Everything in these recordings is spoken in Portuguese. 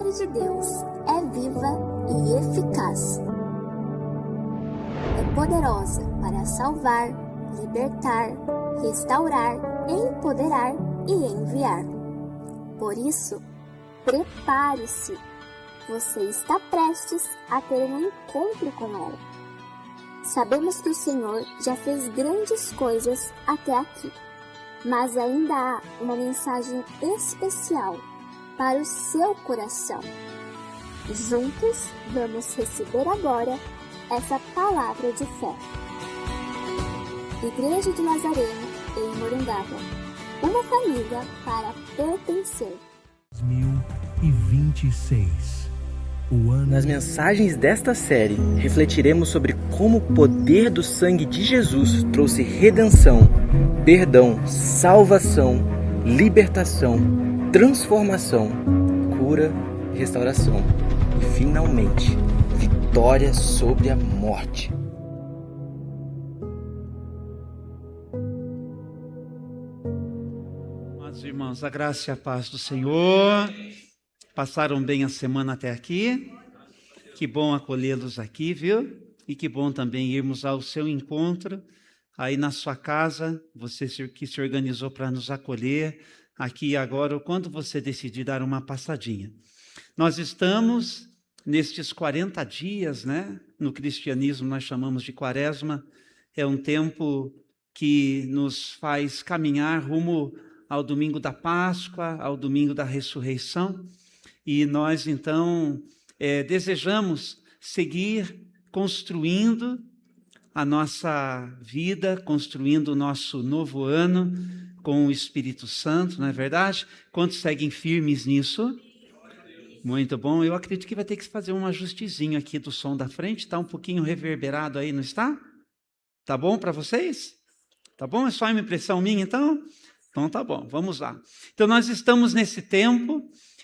palavra de Deus é viva e eficaz. É poderosa para salvar, libertar, restaurar, empoderar e enviar. Por isso, prepare-se. Você está prestes a ter um encontro com ela. Sabemos que o Senhor já fez grandes coisas até aqui, mas ainda há uma mensagem especial para o seu coração. Juntos, vamos receber agora essa palavra de fé. Igreja de Nazareno, em Morungaba. Uma família para pertencer. 2026. Nas mensagens desta série, refletiremos sobre como o poder do sangue de Jesus trouxe redenção, perdão, salvação, libertação, transformação, cura, restauração e, finalmente, vitória sobre a morte. Amados irmãos, a graça e a paz do Senhor. Passaram bem a semana até aqui? Que bom acolhê-los aqui, viu? E que bom também irmos ao seu encontro, aí na sua casa, você que se organizou para nos acolher, aqui e agora, ou quando você decidir dar uma passadinha. Nós estamos nestes 40 dias, né? No cristianismo nós chamamos de quaresma, é um tempo que nos faz caminhar rumo ao domingo da Páscoa, ao domingo da ressurreição. E nós, então, desejamos seguir construindo a nossa vida, construindo o nosso novo ano com o Espírito Santo, não é verdade? Quantos seguem firmes nisso? Muito bom. Eu acredito que vai ter que fazer um ajustezinho aqui do som da frente, está um pouquinho reverberado aí, não está? Tá bom para vocês? Tá bom? É só uma impressão minha, então? Então tá bom, vamos lá. Então nós estamos nesse tempo.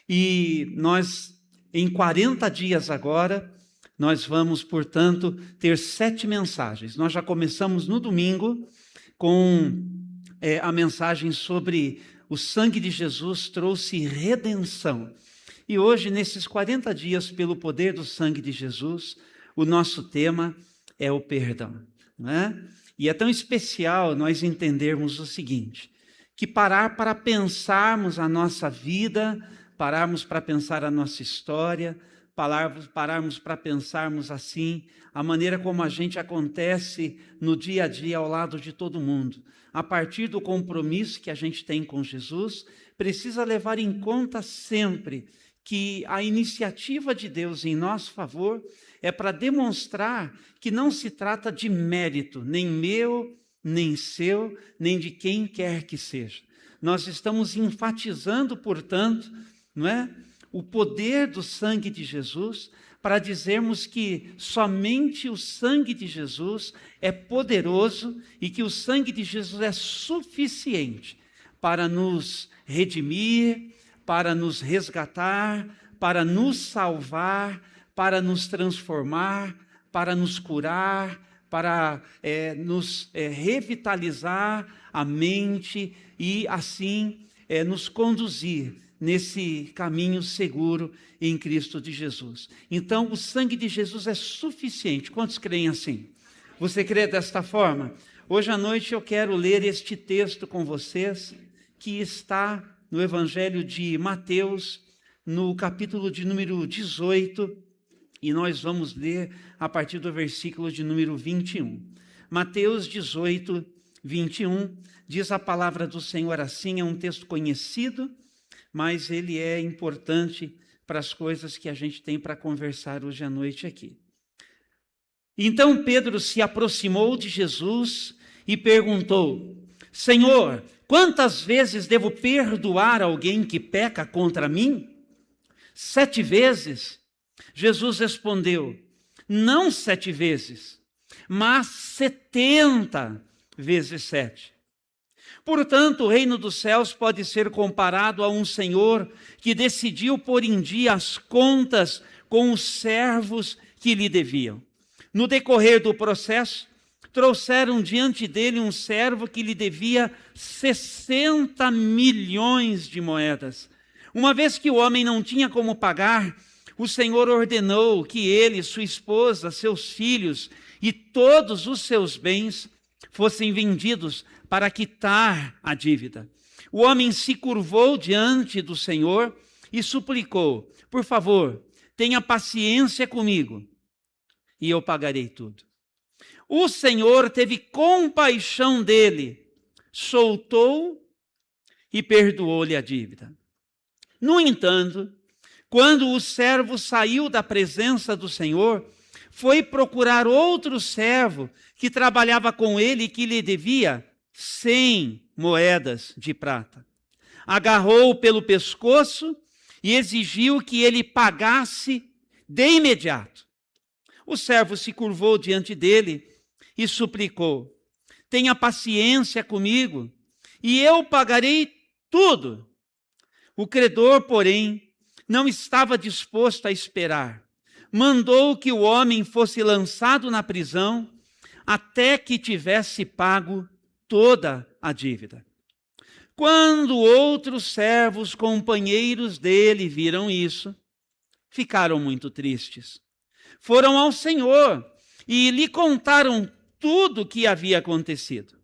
E nós, em 40 dias agora, nós vamos, portanto, ter 7 mensagens. Nós já começamos no domingo com a mensagem sobre o sangue de Jesus trouxe redenção. E hoje, nesses 40 dias, pelo poder do sangue de Jesus, o nosso tema é o perdão, não é? E é tão especial nós entendermos o seguinte, que parar para pensarmos a nossa vida, pararmos para pensar a nossa história, pararmos para pensarmos assim, a maneira como a gente acontece no dia a dia ao lado de todo mundo. A partir do compromisso que a gente tem com Jesus, precisa levar em conta sempre que a iniciativa de Deus em nosso favor é para demonstrar que não se trata de mérito, nem meu, nem seu, nem de quem quer que seja. Nós estamos enfatizando, portanto, não é? O poder do sangue de Jesus para dizermos que somente o sangue de Jesus é poderoso e que o sangue de Jesus é suficiente para nos redimir, para nos resgatar, para nos salvar, para nos transformar, para nos curar, para nos revitalizar a mente e assim nos conduzir nesse caminho seguro em Cristo de Jesus. Então, o sangue de Jesus é suficiente. Quantos creem assim? Você crê desta forma? Hoje à noite eu quero ler este texto com vocês, que está no Evangelho de Mateus, no capítulo de número 18, e nós vamos ler a partir do versículo de número 21. Mateus 18, 21, diz a palavra do Senhor assim, é um texto conhecido, mas ele é importante para as coisas que a gente tem para conversar hoje à noite aqui. Então Pedro se aproximou de Jesus e perguntou, Senhor, quantas vezes devo perdoar alguém que peca contra mim? 7 vezes? Jesus respondeu, não 7 vezes, mas 70 vezes 7. Portanto, o reino dos céus pode ser comparado a um senhor que decidiu pôr em dia as contas com os servos que lhe deviam. No decorrer do processo, trouxeram diante dele um servo que lhe devia 60 milhões de moedas. Uma vez que o homem não tinha como pagar, o Senhor ordenou que ele, sua esposa, seus filhos e todos os seus bens fossem vendidos para quitar a dívida. O homem se curvou diante do Senhor e suplicou: por favor, tenha paciência comigo e eu pagarei tudo. O Senhor teve compaixão dele, soltou e perdoou-lhe a dívida. No entanto, quando o servo saiu da presença do Senhor, foi procurar outro servo que trabalhava com ele e que lhe devia 100 moedas de prata. Agarrou-o pelo pescoço e exigiu que ele pagasse de imediato. O servo se curvou diante dele e suplicou: tenha paciência comigo e eu pagarei tudo. O credor, porém, não estava disposto a esperar. Mandou que o homem fosse lançado na prisão até que tivesse pago toda a dívida. Quando outros servos, companheiros dele, viram isso, ficaram muito tristes. Foram ao Senhor e lhe contaram tudo o que havia acontecido.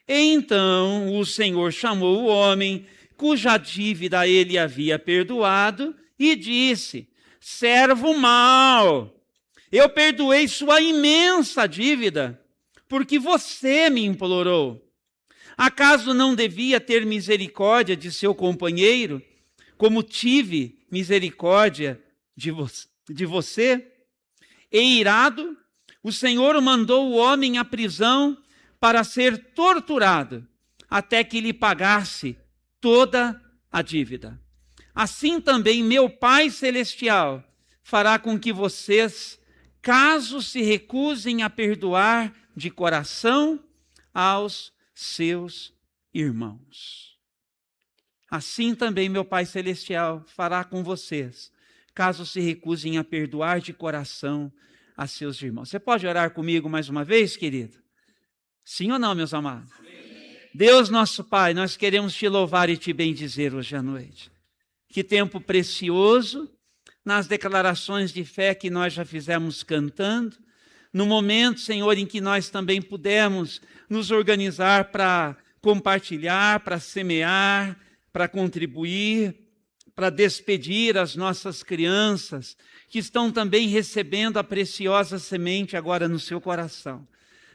Então o Senhor chamou o homem, cuja dívida ele havia perdoado, e disse: servo mau, eu perdoei sua imensa dívida, porque você me implorou. Acaso não devia ter misericórdia de seu companheiro, como tive misericórdia de você? E irado, o Senhor mandou o homem à prisão para ser torturado, até que lhe pagasse toda a dívida. Assim também meu Pai Celestial fará com que vocês, caso se recusem a perdoar de coração aos seus irmãos. Assim também meu Pai Celestial fará com vocês, caso se recusem a perdoar de coração a seus irmãos. Você pode orar comigo mais uma vez, querido? Sim ou não, meus amados? Deus nosso Pai, nós queremos te louvar e te bendizer hoje à noite. Que tempo precioso nas declarações de fé que nós já fizemos cantando, no momento, Senhor, em que nós também pudemos nos organizar para compartilhar, para semear, para contribuir, para despedir as nossas crianças que estão também recebendo a preciosa semente agora no seu coração.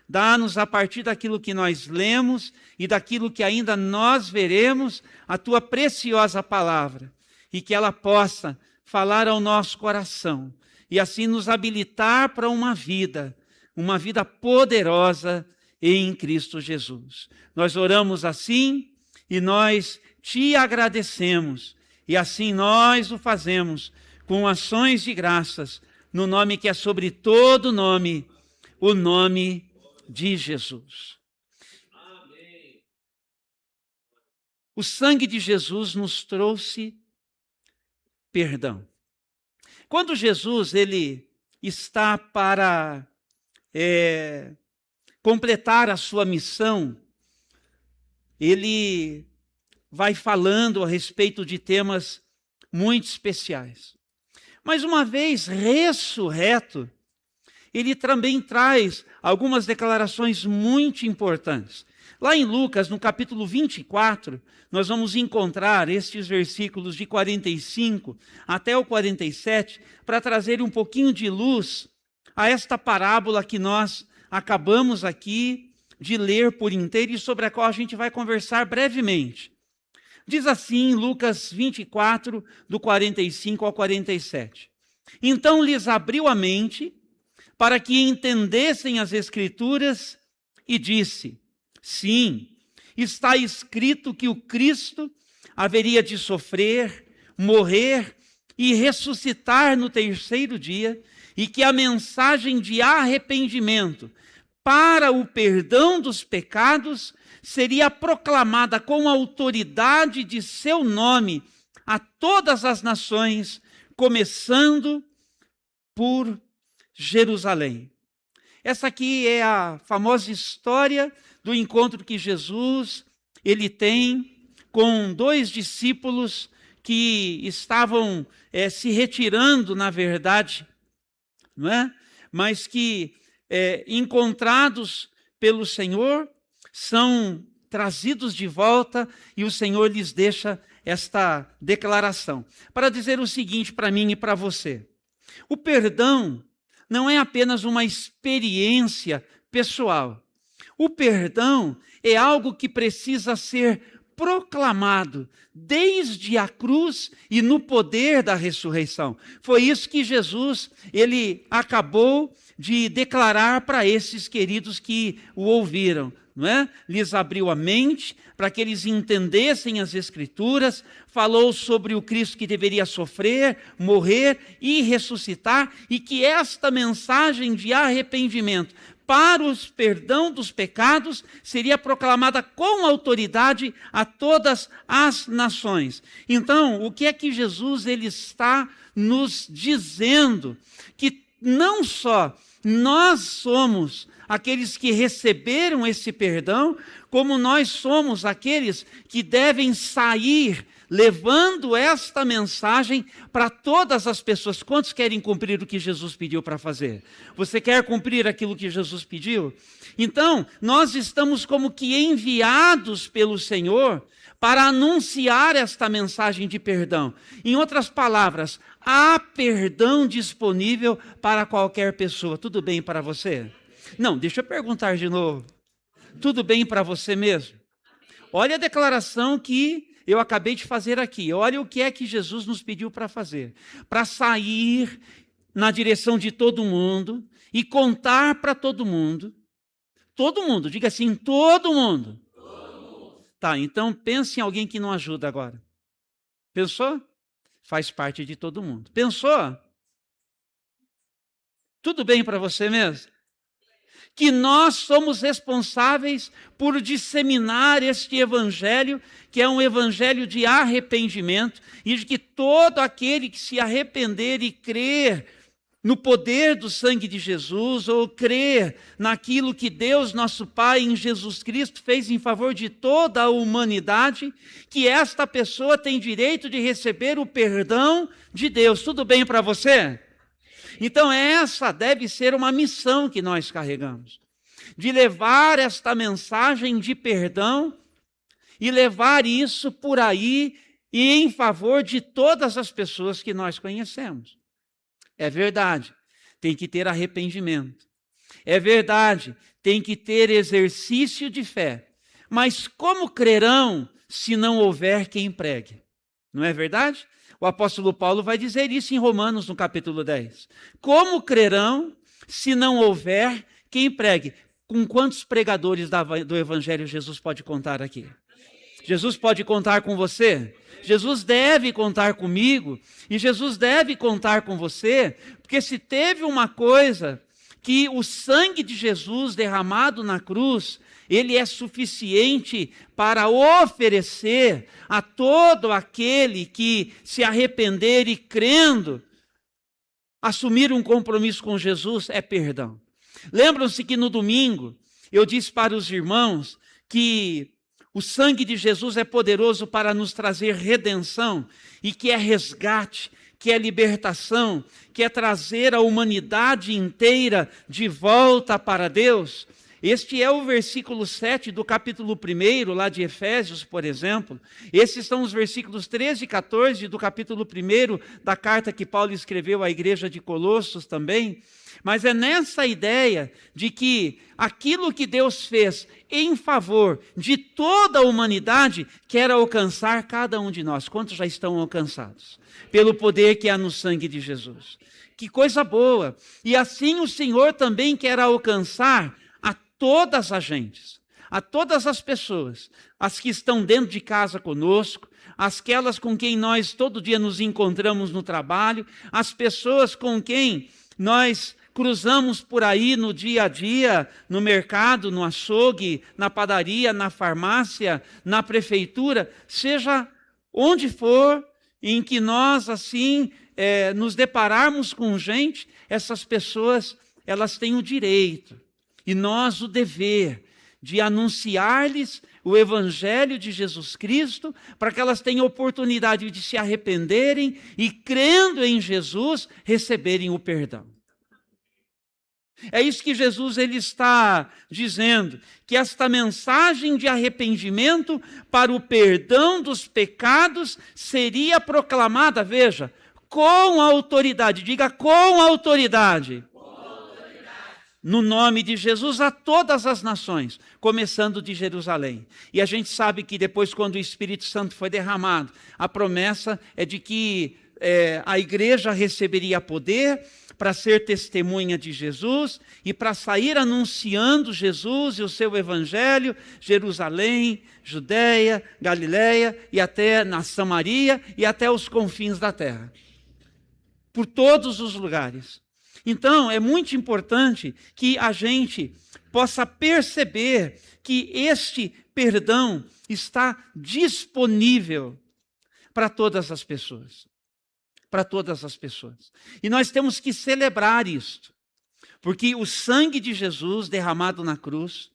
Dá-nos, a partir daquilo que nós lemos e daquilo que ainda nós veremos, a tua preciosa palavra, e que ela possa falar ao nosso coração e assim nos habilitar para uma vida poderosa em Cristo Jesus. Nós oramos assim e nós te agradecemos, e assim nós o fazemos com ações de graças, no nome que é sobre todo nome, o nome de Jesus. Amém. O sangue de Jesus nos trouxe perdão. Quando Jesus ele está para completar a sua missão, ele vai falando a respeito de temas muito especiais. Mas uma vez ressurreto, ele também traz algumas declarações muito importantes. Lá em Lucas, no capítulo 24, nós vamos encontrar estes versículos de 45 até o 47, para trazer um pouquinho de luz a esta parábola que nós acabamos aqui de ler por inteiro e sobre a qual a gente vai conversar brevemente. Diz assim, Lucas 24, do 45 ao 47. Então lhes abriu a mente para que entendessem as Escrituras e disse: sim, está escrito que o Cristo haveria de sofrer, morrer e ressuscitar no terceiro dia, e que a mensagem de arrependimento para o perdão dos pecados seria proclamada com autoridade de seu nome a todas as nações, começando por Jerusalém. Essa aqui é a famosa história do encontro que Jesus ele tem com dois discípulos que estavam se retirando, na verdade, não é? Mas que, encontrados pelo Senhor, são trazidos de volta e o Senhor lhes deixa esta declaração, para dizer o seguinte para mim e para você: o perdão não é apenas uma experiência pessoal. O perdão é algo que precisa ser proclamado desde a cruz e no poder da ressurreição. Foi isso que Jesus, ele acabou de declarar para esses queridos que o ouviram, não é? Lhes abriu a mente para que eles entendessem as Escrituras, falou sobre o Cristo que deveria sofrer, morrer e ressuscitar, e que esta mensagem de arrependimento para o perdão dos pecados seria proclamada com autoridade a todas as nações. Então, o que é que Jesus ele está nos dizendo? Que não só nós somos aqueles que receberam esse perdão, como nós somos aqueles que devem sair levando esta mensagem para todas as pessoas. Quantos querem cumprir o que Jesus pediu para fazer? Você quer cumprir aquilo que Jesus pediu? Então, nós estamos como que enviados pelo Senhor para anunciar esta mensagem de perdão. Em outras palavras, há perdão disponível para qualquer pessoa. Tudo bem para você? Não, deixa eu perguntar de novo. Tudo bem para você mesmo? Olha a declaração que eu acabei de fazer aqui. Olha o que é que Jesus nos pediu para fazer. Para sair na direção de todo mundo e contar para todo mundo. Todo mundo, diga assim, todo mundo. Tá, então pense em alguém que não ajuda agora. Pensou? Faz parte de todo mundo. Pensou? Tudo bem para você mesmo? Que nós somos responsáveis por disseminar este evangelho, que é um evangelho de arrependimento, e de que todo aquele que se arrepender e crer no poder do sangue de Jesus, ou crer naquilo que Deus, nosso Pai, em Jesus Cristo, fez em favor de toda a humanidade, que esta pessoa tem direito de receber o perdão de Deus. Tudo bem para você? Então essa deve ser uma missão que nós carregamos, de levar esta mensagem de perdão e levar isso por aí e em favor de todas as pessoas que nós conhecemos. É verdade, tem que ter arrependimento. É verdade, tem que ter exercício de fé. Mas como crerão se não houver quem pregue? Não é verdade? O apóstolo Paulo vai dizer isso em Romanos, no capítulo 10. Como crerão se não houver quem pregue? Com quantos pregadores do evangelho Jesus pode contar aqui? Jesus pode contar com você? Jesus deve contar comigo, e Jesus deve contar com você, porque se teve uma coisa que o sangue de Jesus derramado na cruz, ele é suficiente para oferecer a todo aquele que se arrepender e crendo, assumir um compromisso com Jesus, é perdão. Lembram-se que no domingo eu disse para os irmãos que o sangue de Jesus é poderoso para nos trazer redenção, e que é resgate, que é libertação, que é trazer a humanidade inteira de volta para Deus. Este é o versículo 7 do capítulo 1, lá de Efésios, por exemplo. Esses são os versículos 13 e 14 do capítulo 1 da carta que Paulo escreveu à igreja de Colossos também. Mas é nessa ideia de que aquilo que Deus fez em favor de toda a humanidade quer alcançar cada um de nós. Quantos já estão alcançados? Pelo poder que há no sangue de Jesus. Que coisa boa! E assim o Senhor também quer alcançar a todas as gentes, a todas as pessoas, as que estão dentro de casa conosco, aquelas com quem nós todo dia nos encontramos no trabalho, as pessoas com quem nós cruzamos por aí no dia a dia, no mercado, no açougue, na padaria, na farmácia, na prefeitura, seja onde for em que nós assim nos depararmos com gente, essas pessoas elas têm o direito e nós o dever de anunciar-lhes o Evangelho de Jesus Cristo, para que elas tenham oportunidade de se arrependerem e, crendo em Jesus, receberem o perdão. É isso que Jesus ele está dizendo, que esta mensagem de arrependimento para o perdão dos pecados seria proclamada, veja, com autoridade, diga com autoridade. No nome de Jesus a todas as nações, começando de Jerusalém. E a gente sabe que depois, quando o Espírito Santo foi derramado, a promessa é de que a igreja receberia poder para ser testemunha de Jesus e para sair anunciando Jesus e o seu evangelho, Jerusalém, Judeia, Galileia e até na Samaria e até os confins da terra. Por todos os lugares. Então, é muito importante que a gente possa perceber que este perdão está disponível para todas as pessoas. Para todas as pessoas. E nós temos que celebrar isto, porque o sangue de Jesus derramado na cruz,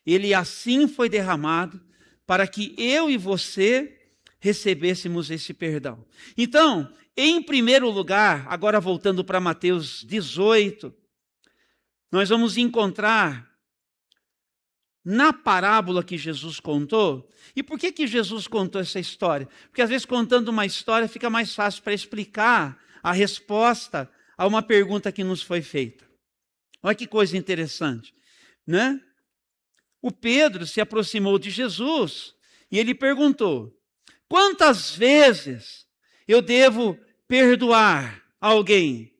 ele assim foi derramado para que eu e você recebêssemos esse perdão. Então, em primeiro lugar, agora voltando para Mateus 18, nós vamos encontrar na parábola que Jesus contou. E por que Jesus contou essa história? Porque às vezes contando uma história fica mais fácil para explicar a resposta a uma pergunta que nos foi feita. Olha que coisa interessante, né? O Pedro se aproximou de Jesus e ele perguntou: quantas vezes eu devo perdoar alguém?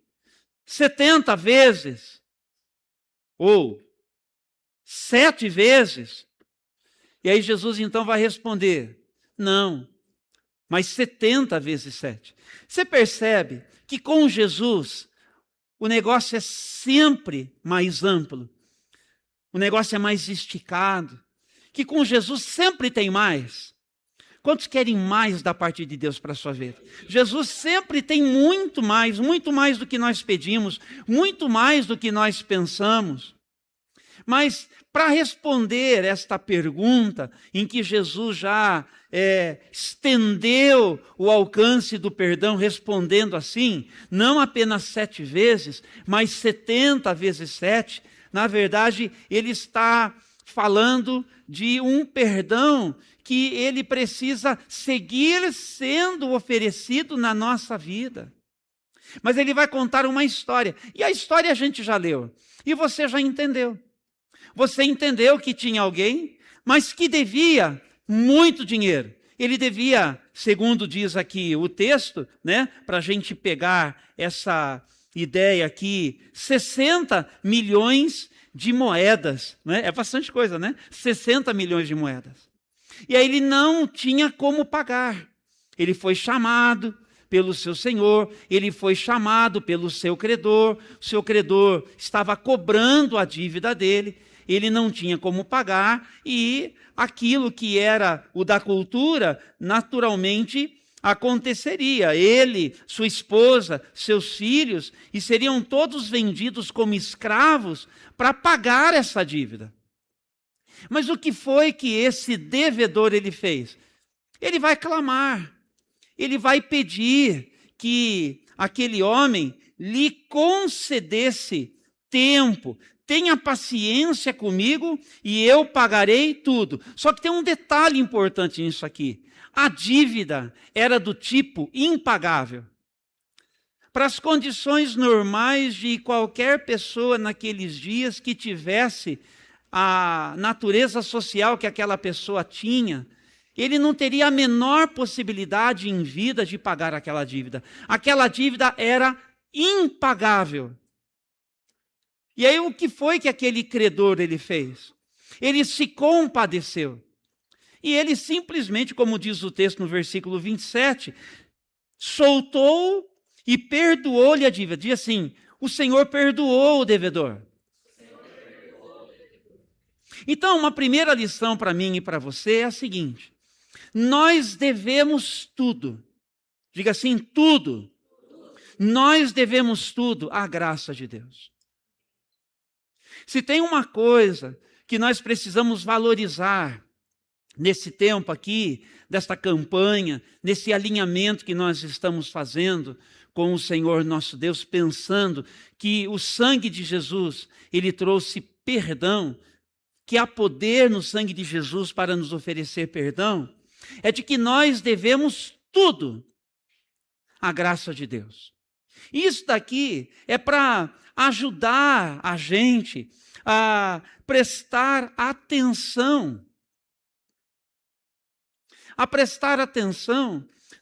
70 vezes? Ou 7 vezes? E aí Jesus então vai responder: não, mas 70 vezes 7. Você percebe que com Jesus o negócio é sempre mais amplo, o negócio é mais esticado, que com Jesus sempre tem mais. Quantos querem mais da parte de Deus para a sua vida? Jesus sempre tem muito mais do que nós pedimos, muito mais do que nós pensamos. Mas para responder esta pergunta, em que Jesus já estendeu o alcance do perdão, respondendo assim, não apenas 7 vezes, mas 70 vezes 7, na verdade, ele está falando de um perdão que ele precisa seguir sendo oferecido na nossa vida. Mas ele vai contar uma história, e a história a gente já leu, e você já entendeu. Você entendeu que tinha alguém, mas que devia muito dinheiro. Ele devia, segundo diz aqui o texto, né, para a gente pegar essa ideia aqui, 60 milhões de moedas. Né? É bastante coisa, né? 60 milhões de moedas. E aí ele não tinha como pagar. Ele foi chamado pelo seu senhor, ele foi chamado pelo seu credor, o seu credor estava cobrando a dívida dele, ele não tinha como pagar e aquilo que era o da cultura, naturalmente aconteceria. Ele, sua esposa, seus filhos, e seriam todos vendidos como escravos para pagar essa dívida. Mas o que foi que esse devedor ele fez? Ele vai clamar, ele vai pedir que aquele homem lhe concedesse tempo, tenha paciência comigo e eu pagarei tudo. Só que tem um detalhe importante nisso aqui. A dívida era do tipo impagável. Para as condições normais de qualquer pessoa naqueles dias que tivesse a natureza social que aquela pessoa tinha, ele não teria a menor possibilidade em vida de pagar aquela dívida. Aquela dívida era impagável. E aí o que foi que aquele credor ele fez? Ele se compadeceu. E ele simplesmente, como diz o texto no versículo 27, soltou e perdoou-lhe a dívida. Diz assim, o Senhor perdoou o devedor. Então, uma primeira lição para mim e para você é a seguinte: nós devemos tudo. Diga assim, tudo. Nós devemos tudo à graça de Deus. Se tem uma coisa que nós precisamos valorizar nesse tempo aqui, desta campanha, nesse alinhamento que nós estamos fazendo com o Senhor nosso Deus, pensando que o sangue de Jesus, ele trouxe perdão, que há poder no sangue de Jesus para nos oferecer perdão, é de que nós devemos tudo à graça de Deus. Isso daqui é para ajudar a gente a prestar atenção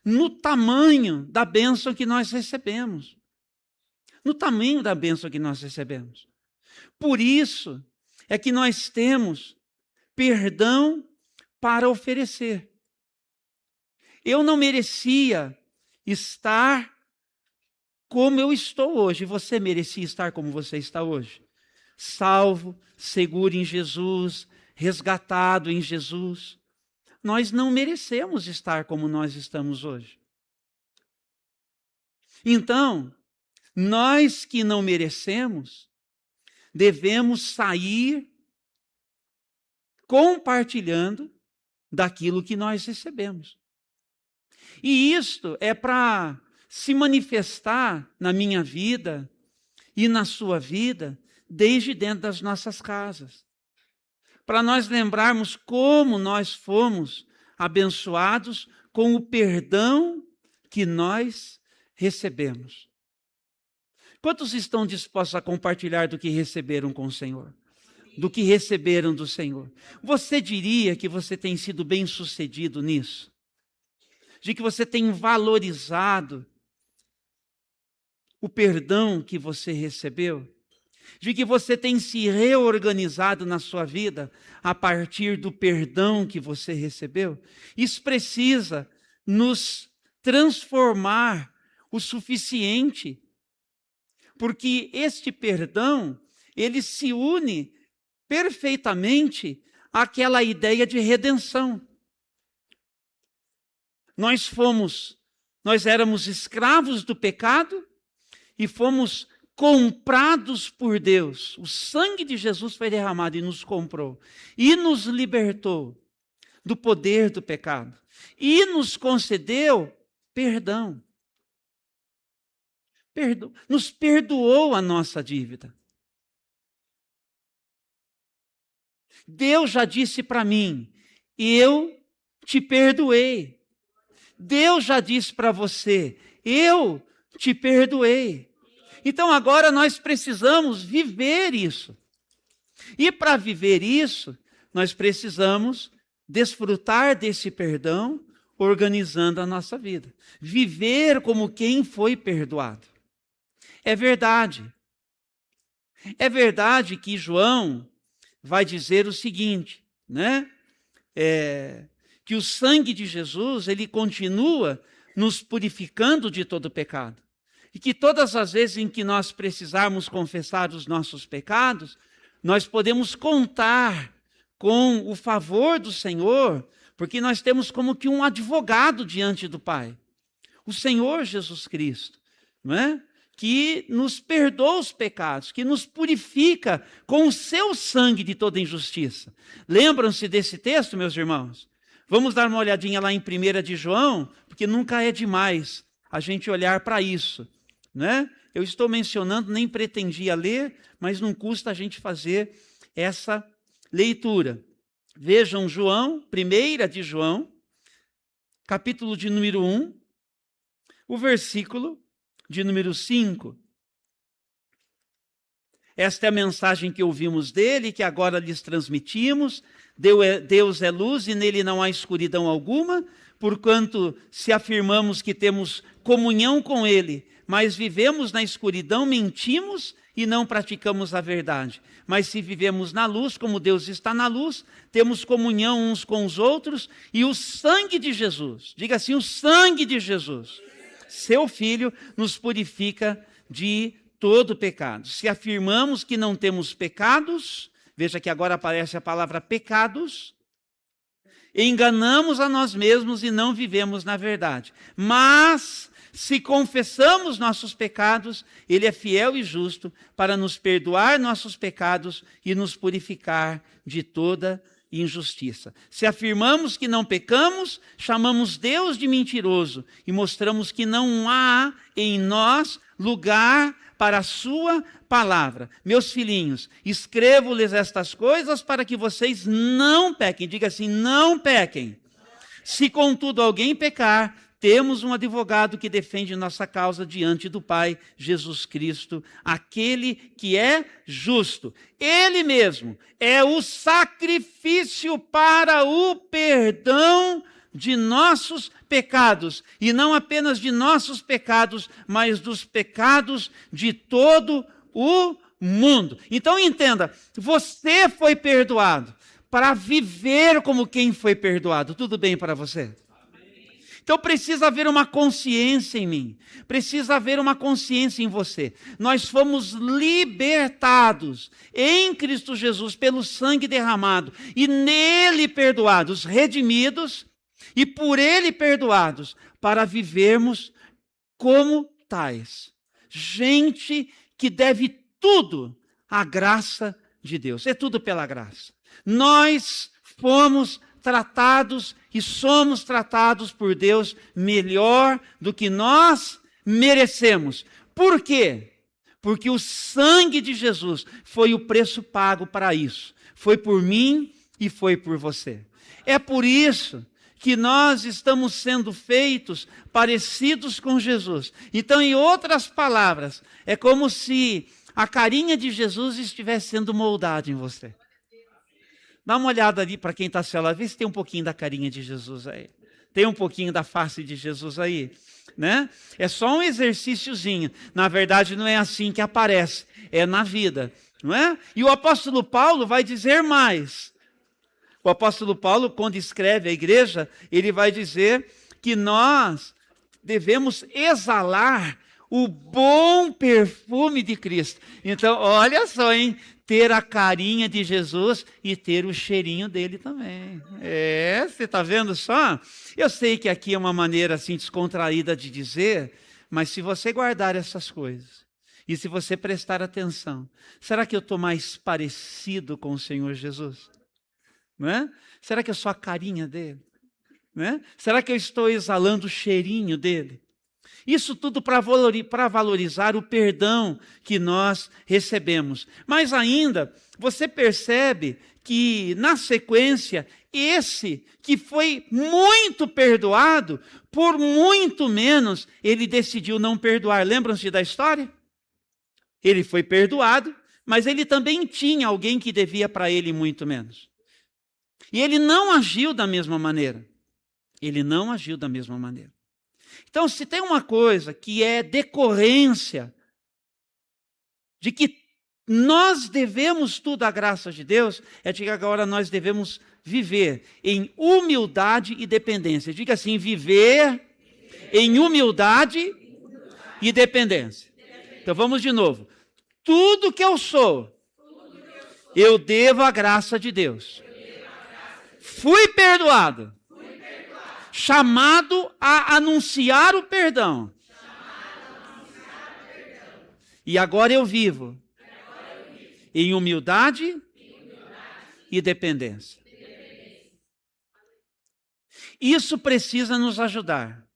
no tamanho da bênção que nós recebemos. No tamanho da bênção que nós recebemos. Por isso é que nós temos perdão para oferecer. Eu não merecia estar como eu estou hoje. Você merecia estar como você está hoje. Salvo, seguro em Jesus, resgatado em Jesus. Nós não merecemos estar como nós estamos hoje. Então, nós que não merecemos, devemos sair compartilhando daquilo que nós recebemos. E isto é para se manifestar na minha vida e na sua vida, desde dentro das nossas casas. Para nós lembrarmos como nós fomos abençoados com o perdão que nós recebemos. Quantos estão dispostos a compartilhar do que receberam com o Senhor? Do que receberam do Senhor? Você diria que você tem sido bem-sucedido nisso? De que você tem valorizado o perdão que você recebeu? De que você tem se reorganizado na sua vida a partir do perdão que você recebeu? Isso precisa nos transformar o suficiente, porque este perdão, ele se une perfeitamente àquela ideia de redenção. Nós éramos escravos do pecado e fomos comprados por Deus. O sangue de Jesus foi derramado e nos comprou. E nos libertou do poder do pecado. E nos concedeu perdão. Nos perdoou a nossa dívida. Deus já disse para mim, eu te perdoei. Deus já disse para você, eu te perdoei. Então agora nós precisamos viver isso. E para viver isso, nós precisamos desfrutar desse perdão, organizando a nossa vida. Viver como quem foi perdoado. É verdade. É verdade que João vai dizer o seguinte, né? Que o sangue de Jesus, ele continua nos purificando de todo pecado. E que todas as vezes em que nós precisarmos confessar os nossos pecados, nós podemos contar com o favor do Senhor, porque nós temos como que um advogado diante do Pai. O Senhor Jesus Cristo, não é? Que nos perdoa os pecados, que nos purifica com o seu sangue de toda injustiça. Lembram-se desse texto, meus irmãos? Vamos dar uma olhadinha lá em 1 de João, porque nunca é demais a gente olhar para isso, né? Eu estou mencionando, nem pretendia ler, mas não custa a gente fazer essa leitura. Vejam João, 1 de João, capítulo de número 1, o versículo de número 5. Esta é a mensagem que ouvimos dele, que agora lhes transmitimos. Deus é luz e nele não há escuridão alguma, porquanto se afirmamos que temos comunhão com ele, mas vivemos na escuridão, mentimos e não praticamos a verdade. Mas se vivemos na luz, como Deus está na luz, temos comunhão uns com os outros, e o sangue de Jesus, diga assim, o sangue de Jesus, seu Filho, nos purifica de todo pecado. Se afirmamos que não temos pecados, veja que agora aparece a palavra pecados, enganamos a nós mesmos e não vivemos na verdade. Mas Se confessamos nossos pecados, Ele é fiel e justo para nos perdoar nossos pecados e nos purificar de toda injustiça. Se afirmamos que não pecamos, chamamos Deus de mentiroso e mostramos que não há em nós lugar para a sua palavra. Meus filhinhos, escrevo-lhes estas coisas para que vocês não pequem. Diga assim, não pequem. Se contudo alguém pecar, temos um advogado que defende nossa causa diante do Pai, Jesus Cristo, aquele que é justo. Ele mesmo é o sacrifício para o perdão de nossos pecados. E não apenas de nossos pecados, mas dos pecados de todo o mundo. Então entenda, você foi perdoado para viver como quem foi perdoado. Tudo bem para você? Então precisa haver uma consciência em mim, precisa haver uma consciência em você. Nós fomos libertados em Cristo Jesus pelo sangue derramado e nele perdoados, redimidos e por ele perdoados para vivermos como tais. Gente que deve tudo à graça de Deus, é tudo pela graça. Nós fomos tratados e somos tratados por Deus melhor do que nós merecemos. Por quê? Porque o sangue de Jesus foi o preço pago para isso. Foi por mim e foi por você. É por isso que nós estamos sendo feitos parecidos com Jesus. Então, em outras palavras, é como se a carinha de Jesus estivesse sendo moldada em você. Dá uma olhada ali para quem está se lá, vê se tem um pouquinho da carinha de Jesus aí. Tem um pouquinho da face de Jesus aí, né? É só um exercíciozinho. Na verdade, não é assim que aparece, é na vida, não é? E o apóstolo Paulo vai dizer mais. O apóstolo Paulo, quando escreve a igreja, ele vai dizer que nós devemos exalar o bom perfume de Cristo. Então, olha só, hein? Ter a carinha de Jesus e ter o cheirinho dele também. Você está vendo só? Eu sei que aqui é uma maneira assim descontraída de dizer, mas se você guardar essas coisas, e se você prestar atenção, será que eu estou mais parecido com o Senhor Jesus? Não é? Será que eu sou a carinha dele? Não é? Será que eu estou exalando o cheirinho dele? Isso tudo para valorizar o perdão que nós recebemos. Mas ainda, você percebe que, na sequência, esse que foi muito perdoado, por muito menos, ele decidiu não perdoar. Lembram-se da história? Ele foi perdoado, mas ele também tinha alguém que devia para ele muito menos. E ele não agiu da mesma maneira. Ele não agiu da mesma maneira. Então, se tem uma coisa que é decorrência de que nós devemos tudo à graça de Deus, é de que agora nós devemos viver em humildade e dependência. Diga assim, viver em humildade e dependência. Então, vamos de novo. Tudo que eu sou, eu devo à graça de Deus. Fui perdoado. Chamado a anunciar o perdão. E agora eu vivo em humildade e dependência. Isso precisa nos ajudar.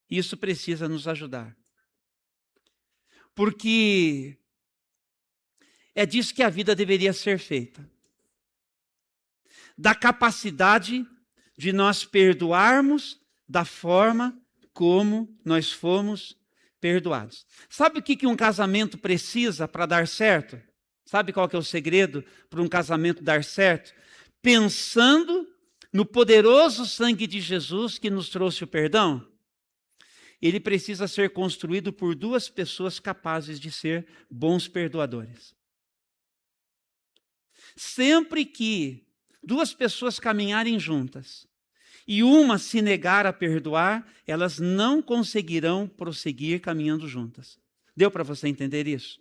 Isso precisa nos ajudar. Porque é disso que a vida deveria ser feita. Da capacidade de nós perdoarmos da forma como nós fomos perdoados. Sabe o que um casamento precisa para dar certo? Sabe qual que é o segredo para um casamento dar certo? Pensando no poderoso sangue de Jesus que nos trouxe o perdão, ele precisa ser construído por duas pessoas capazes de ser bons perdoadores. Sempre que duas pessoas caminharem juntas e uma se negar a perdoar, elas não conseguirão prosseguir caminhando juntas. Deu para você entender isso?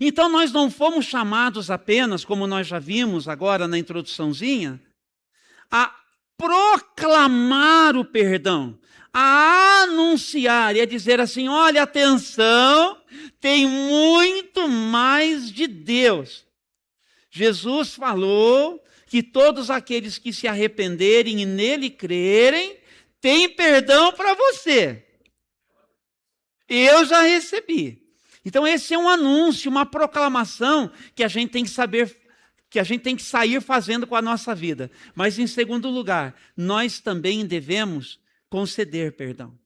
Então nós não fomos chamados apenas, como nós já vimos agora na introduçãozinha, a proclamar o perdão, a anunciar e a dizer assim: olha, atenção, tem muito mais de Deus. Jesus falou que todos aqueles que se arrependerem e nele crerem, têm perdão para você. Eu já recebi. Então esse é um anúncio, uma proclamação que a gente tem que saber, que a gente tem que sair fazendo com a nossa vida. Mas em segundo lugar, nós também devemos conceder perdão.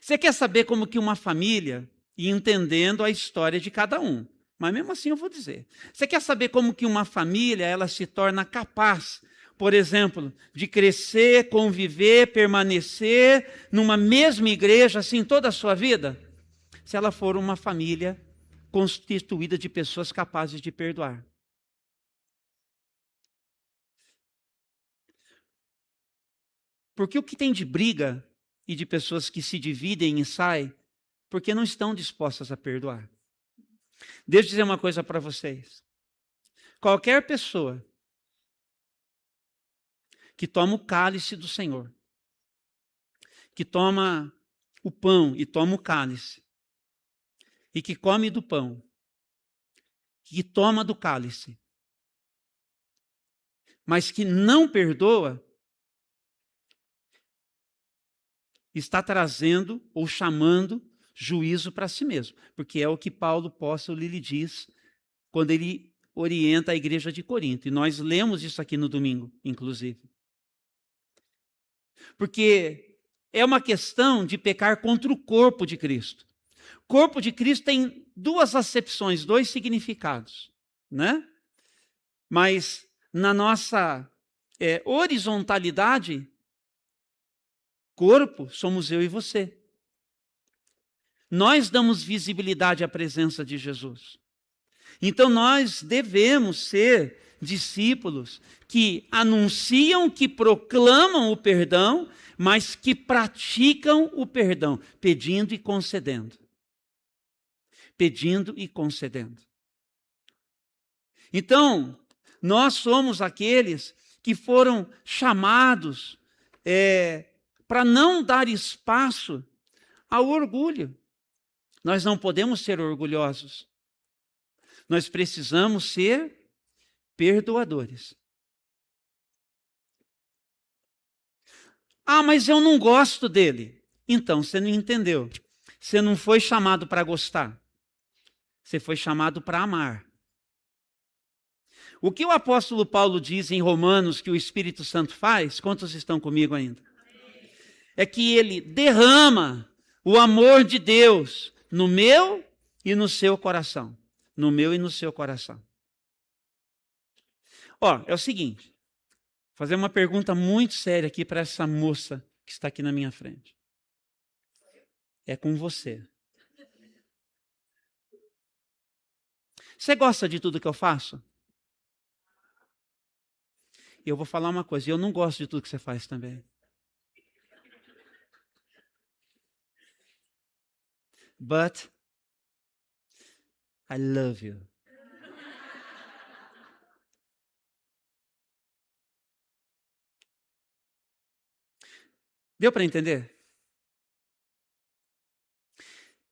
Você quer saber como que uma família, e entendendo a história de cada um, mas mesmo assim eu vou dizer. Você quer saber como que uma família ela se torna capaz, por exemplo, de crescer, conviver, permanecer numa mesma igreja assim toda a sua vida? Se ela for uma família constituída de pessoas capazes de perdoar. Porque o que tem de briga e de pessoas que se dividem e saem, porque não estão dispostas a perdoar. Deixa eu dizer uma coisa para vocês. Qualquer pessoa que toma o cálice do Senhor, que toma o pão e toma o cálice, e que come do pão, que toma do cálice, mas que não perdoa, está trazendo ou chamando juízo para si mesmo, porque é o que Paulo apóstolo lhe diz quando ele orienta a igreja de Corinto. E nós lemos isso aqui no domingo, inclusive. Porque é uma questão de pecar contra o corpo de Cristo. O corpo de Cristo tem duas acepções, dois significados, né? Mas na nossa horizontalidade, corpo somos eu e você. Nós damos visibilidade à presença de Jesus. Então nós devemos ser discípulos que anunciam, que proclamam o perdão, mas que praticam o perdão, pedindo e concedendo. Pedindo e concedendo. Então, nós somos aqueles que foram chamados para não dar espaço ao orgulho. Nós não podemos ser orgulhosos. Nós precisamos ser perdoadores. Ah, mas eu não gosto dele. Então, você não entendeu. Você não foi chamado para gostar. Você foi chamado para amar. O que o apóstolo Paulo diz em Romanos que o Espírito Santo faz? Quantos estão comigo ainda? É que ele derrama o amor de Deus no meu e no seu coração. No meu e no seu coração. Ó, é o seguinte. Vou fazer uma pergunta muito séria aqui para essa moça que está aqui na minha frente. É com você. Você gosta de tudo que eu faço? Eu vou falar uma coisa, eu não gosto de tudo que você faz também. But I love you. Deu para entender?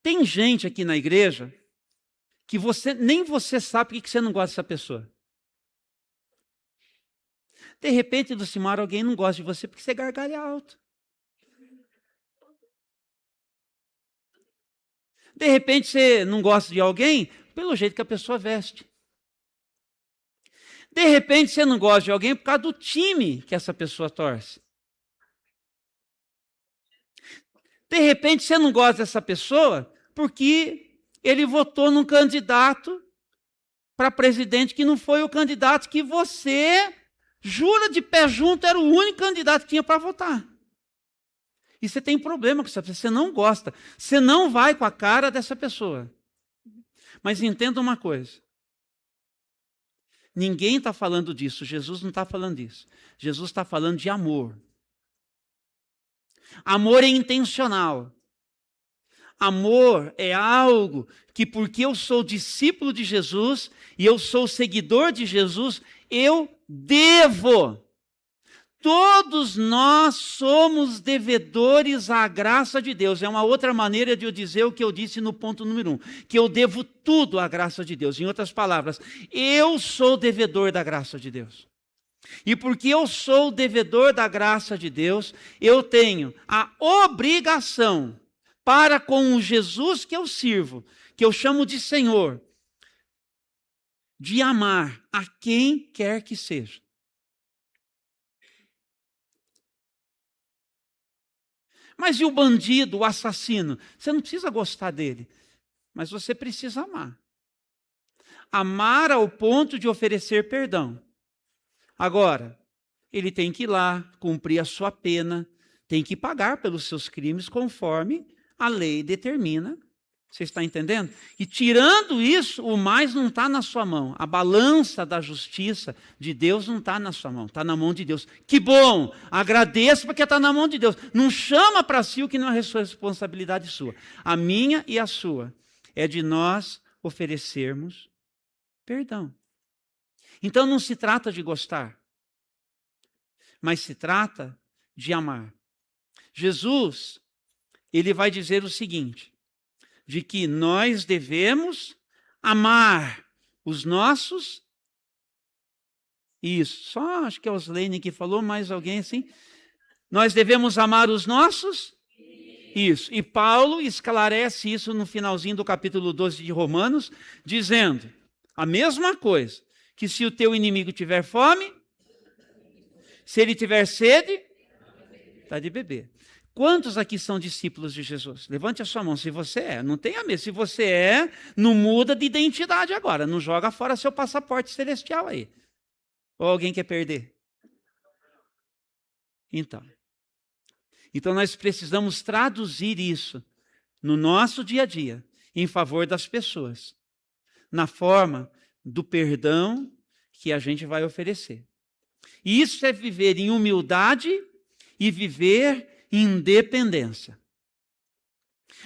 Tem gente aqui na igreja que nem você sabe por que você não gosta dessa pessoa. De repente, Lucimar, alguém não gosta de você porque você gargalha alto. De repente, você não gosta de alguém pelo jeito que a pessoa veste. De repente, você não gosta de alguém por causa do time que essa pessoa torce. De repente, você não gosta dessa pessoa porque ele votou num candidato para presidente que não foi o candidato que você jura de pé junto era o único candidato que tinha para votar. E você tem problema com essa pessoa, você não gosta. Você não vai com a cara dessa pessoa. Mas entenda uma coisa. Ninguém está falando disso, Jesus não está falando disso. Jesus está falando de amor. Amor é intencional. Amor é algo que, porque eu sou discípulo de Jesus e eu sou seguidor de Jesus, eu devo Todos nós somos devedores à graça de Deus. É uma outra maneira de eu dizer o que eu disse no ponto número 1, que eu devo tudo à graça de Deus. Em outras palavras, eu sou devedor da graça de Deus. E porque eu sou devedor da graça de Deus, eu tenho a obrigação para com o Jesus que eu sirvo, que eu chamo de Senhor, de amar a quem quer que seja. Mas e o bandido, o assassino? Você não precisa gostar dele, mas você precisa amar. Amar ao ponto de oferecer perdão. Agora, ele tem que ir lá, cumprir a sua pena, tem que pagar pelos seus crimes conforme a lei determina. Você está entendendo? E tirando isso, o mais não está na sua mão. A balança da justiça de Deus não está na sua mão, está na mão de Deus. Que bom! Agradeço porque está na mão de Deus. Não chama para si o que não é responsabilidade sua. A minha e a sua é de nós oferecermos perdão. Então não se trata de gostar, mas se trata de amar. Jesus, ele vai dizer o seguinte, de que nós devemos amar os nossos, isso, só acho que é Oslene que falou, mais alguém assim, nós devemos amar os nossos, isso, e Paulo esclarece isso no finalzinho do capítulo 12 de Romanos, dizendo a mesma coisa, que se o teu inimigo tiver fome, se ele tiver sede, está de beber. Quantos aqui são discípulos de Jesus? Levante a sua mão, se você é. Não tenha medo. Se você é, não muda de identidade agora. Não joga fora seu passaporte celestial aí. Ou alguém quer perder? Então nós precisamos traduzir isso no nosso dia a dia, em favor das pessoas, na forma do perdão que a gente vai oferecer. E isso é viver em humildade e viver independência.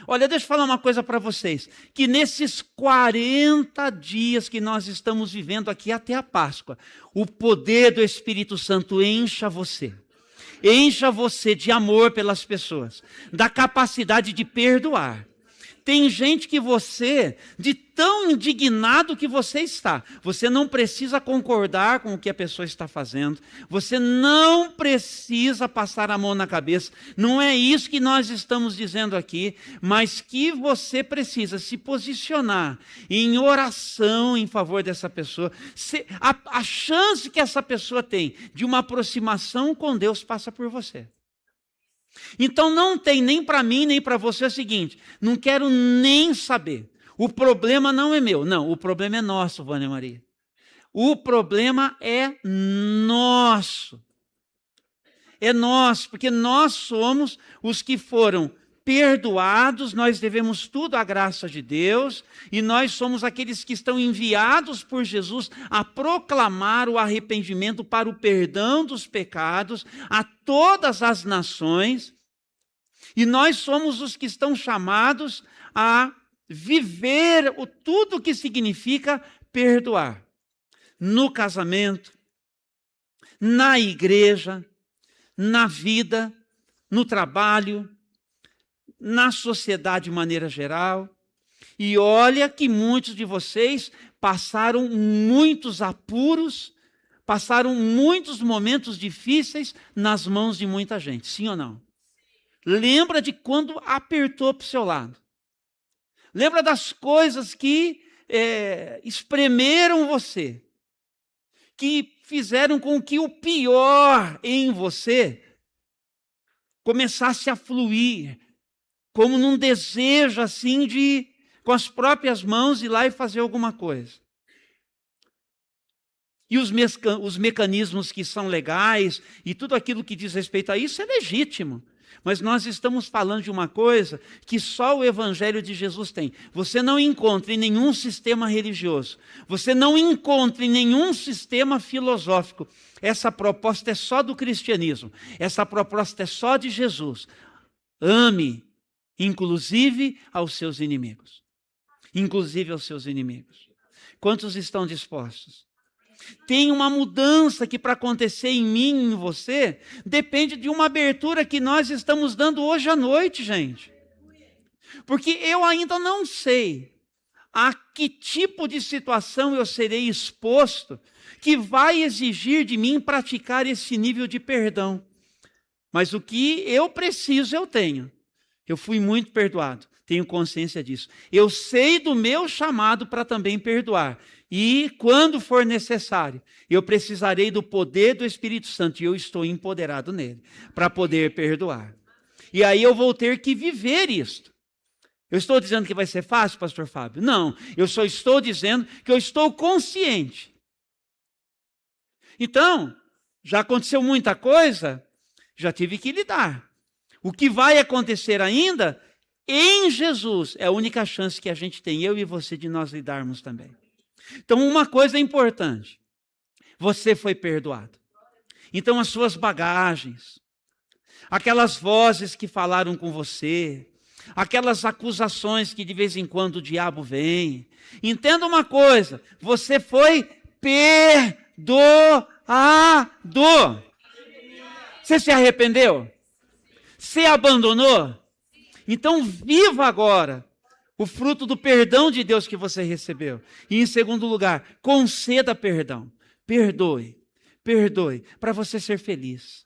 Olha, deixa eu falar uma coisa para vocês, que nesses 40 dias que nós estamos vivendo aqui até a Páscoa, o poder do Espírito Santo encha você de amor pelas pessoas, da capacidade de perdoar. Tem gente que você, de tão indignado que você está, você não precisa concordar com o que a pessoa está fazendo, você não precisa passar a mão na cabeça, não é isso que nós estamos dizendo aqui, mas que você precisa se posicionar em oração em favor dessa pessoa. A chance que essa pessoa tem de uma aproximação com Deus passa por você. Então não tem nem para mim, nem para você o seguinte, não quero nem saber. O problema não é meu, não, o problema é nosso, Vânia Maria. O problema é nosso. É nosso, porque nós somos os que foram perdoados, nós devemos tudo à graça de Deus, e nós somos aqueles que estão enviados por Jesus a proclamar o arrependimento para o perdão dos pecados a todas as nações, e nós somos os que estão chamados a viver tudo o que significa perdoar. No casamento, na igreja, na vida, no trabalho, na sociedade de maneira geral. E olha que muitos de vocês passaram muitos apuros, passaram muitos momentos difíceis nas mãos de muita gente, sim ou não? Lembra de quando apertou para o seu lado. Lembra das coisas que espremeram você, que fizeram com que o pior em você começasse a fluir, como num desejo assim de, com as próprias mãos, ir lá e fazer alguma coisa. E os mecanismos que são legais e tudo aquilo que diz respeito a isso é legítimo. Mas nós estamos falando de uma coisa que só o Evangelho de Jesus tem. Você não encontra em nenhum sistema religioso. Você não encontra em nenhum sistema filosófico. Essa proposta é só do cristianismo. Essa proposta é só de Jesus. Ame, inclusive aos seus inimigos. Inclusive aos seus inimigos. Quantos estão dispostos? Tem uma mudança que para acontecer em mim e em você, depende de uma abertura que nós estamos dando hoje à noite, gente. Porque eu ainda não sei a que tipo de situação eu serei exposto que vai exigir de mim praticar esse nível de perdão. Mas o que eu preciso, eu tenho. Eu fui muito perdoado, tenho consciência disso. Eu sei do meu chamado para também perdoar. E quando for necessário, eu precisarei do poder do Espírito Santo, e eu estou empoderado nele, para poder perdoar. E aí eu vou ter que viver isto. Eu estou dizendo que vai ser fácil, pastor Fábio? Não, eu só estou dizendo que eu estou consciente. Então, já aconteceu muita coisa, já tive que lidar. O que vai acontecer ainda, em Jesus, é a única chance que a gente tem, eu e você, de nós lidarmos também. Então, uma coisa é importante, você foi perdoado. Então, as suas bagagens, aquelas vozes que falaram com você, aquelas acusações que de vez em quando o diabo vem, entenda uma coisa, você foi perdoado. Você se arrependeu? Você abandonou? Então viva agora o fruto do perdão de Deus que você recebeu. E em segundo lugar, conceda perdão. Perdoe, para você ser feliz,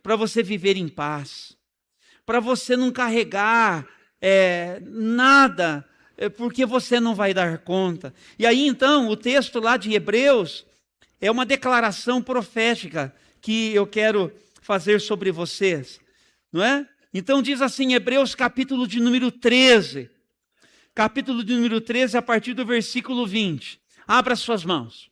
para você viver em paz, para você não carregar nada, porque você não vai dar conta. E aí então, o texto lá de Hebreus é uma declaração profética que eu quero fazer sobre vocês, não é? Então diz assim, Hebreus capítulo de número 13, a partir do versículo 20. Abra suas mãos.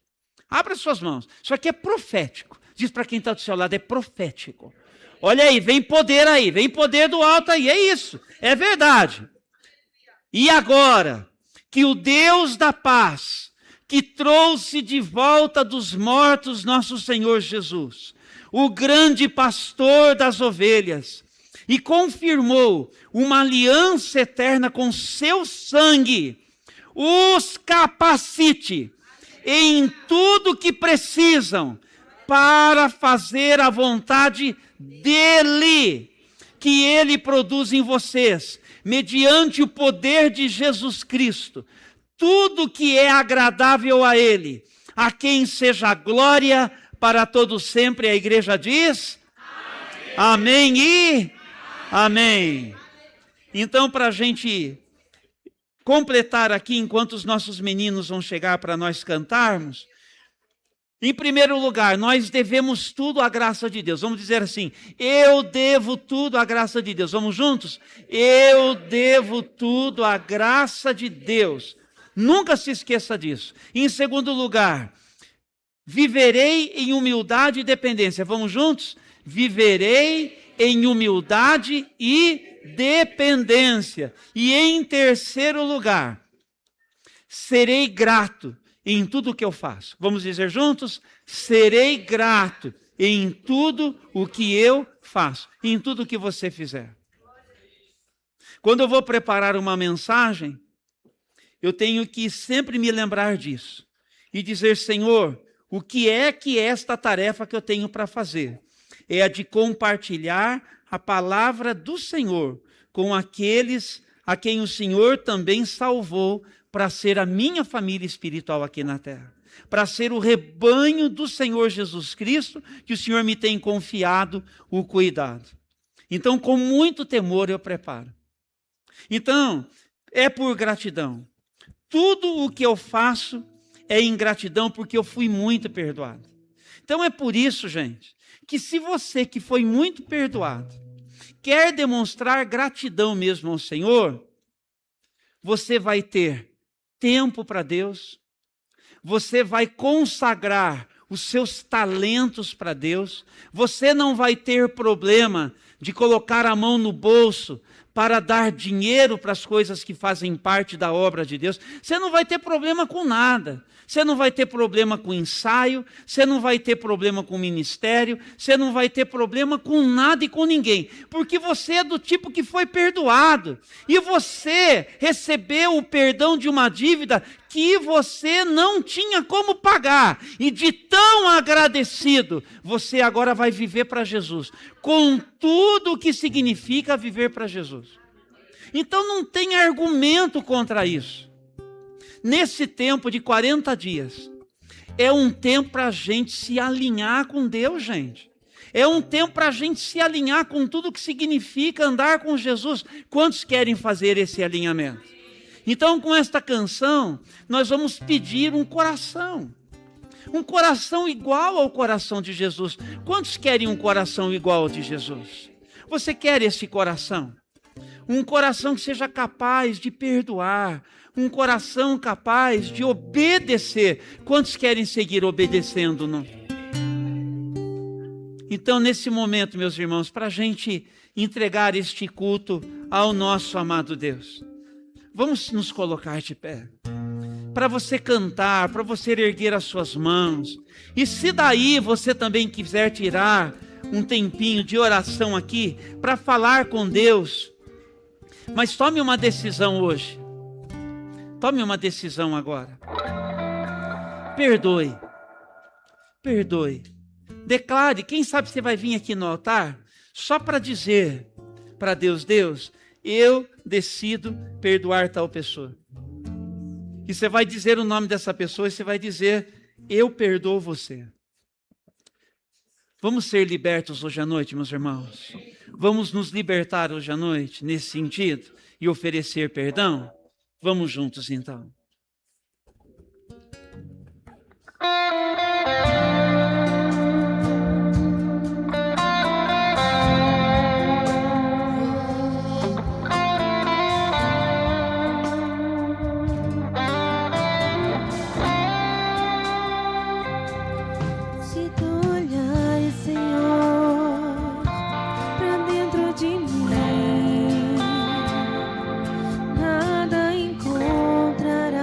Isso aqui é profético. Diz para quem está do seu lado, é profético. Olha aí, vem poder do alto aí, é isso, é verdade. E agora, que o Deus da paz, que trouxe de volta dos mortos nosso Senhor Jesus, o grande pastor das ovelhas, e confirmou uma aliança eterna com seu sangue, os capacite em tudo que precisam para fazer a vontade dele, que ele produz em vocês, mediante o poder de Jesus Cristo, tudo que é agradável a ele, a quem seja a glória para todo sempre. A igreja diz: amém, amém e amém. Então, para a gente completar aqui, enquanto os nossos meninos vão chegar para nós cantarmos, em primeiro lugar, nós devemos tudo à graça de Deus. Vamos dizer assim, eu devo tudo à graça de Deus. Vamos juntos? Eu devo tudo à graça de Deus. Nunca se esqueça disso. Em segundo lugar, viverei em humildade e dependência. Vamos juntos? Viverei em humildade e dependência. E em terceiro lugar, serei grato em tudo o que eu faço. Vamos dizer juntos? Serei grato em tudo o que eu faço, em tudo o que você fizer. Quando eu vou preparar uma mensagem, eu tenho que sempre me lembrar disso e dizer: Senhor, o que é esta tarefa que eu tenho para fazer? É a de compartilhar a palavra do Senhor com aqueles a quem o Senhor também salvou para ser a minha família espiritual aqui na terra, para ser o rebanho do Senhor Jesus Cristo, que o Senhor me tem confiado o cuidado. Então, com muito temor eu preparo. Então, é por gratidão. Tudo o que eu faço é em gratidão, porque eu fui muito perdoado. Então, é por isso, gente, que se você que foi muito perdoado, quer demonstrar gratidão mesmo ao Senhor, você vai ter tempo para Deus, você vai consagrar os seus talentos para Deus, você não vai ter problema de colocar a mão no bolso para dar dinheiro para as coisas que fazem parte da obra de Deus, você não vai ter problema com nada. Você não vai ter problema com ensaio, você não vai ter problema com ministério, você não vai ter problema com nada e com ninguém, porque você é do tipo que foi perdoado, e você recebeu o perdão de uma dívida que você não tinha como pagar, e de tão agradecido, você agora vai viver para Jesus, com tudo o que significa viver para Jesus. Então não tem argumento contra isso. Nesse tempo de 40 dias, é um tempo para a gente se alinhar com Deus, gente. É um tempo para a gente se alinhar com tudo que significa andar com Jesus. Quantos querem fazer esse alinhamento? Então, com esta canção, nós vamos pedir um coração igual ao coração de Jesus. Quantos querem um coração igual ao de Jesus? Você quer esse coração? Um coração que seja capaz de perdoar, um coração capaz de obedecer. Quantos querem seguir obedecendo, não? Então, nesse momento, meus irmãos, para a gente entregar este culto ao nosso amado Deus, vamos nos colocar de pé. Para você cantar, para você erguer as suas mãos. E se daí você também quiser tirar um tempinho de oração aqui, para falar com Deus, mas tome uma decisão hoje. Tome uma decisão agora. Perdoe. Perdoe. Declare. Quem sabe você vai vir aqui no altar só para dizer para Deus: Deus, eu decido perdoar tal pessoa. E você vai dizer o nome dessa pessoa e você vai dizer: eu perdoo você. Vamos ser libertos hoje à noite, meus irmãos. Vamos nos libertar hoje à noite nesse sentido e oferecer perdão. Vamos juntos, então. Se tu olhares, Senhor, pra dentro de mim, nada encontrarás.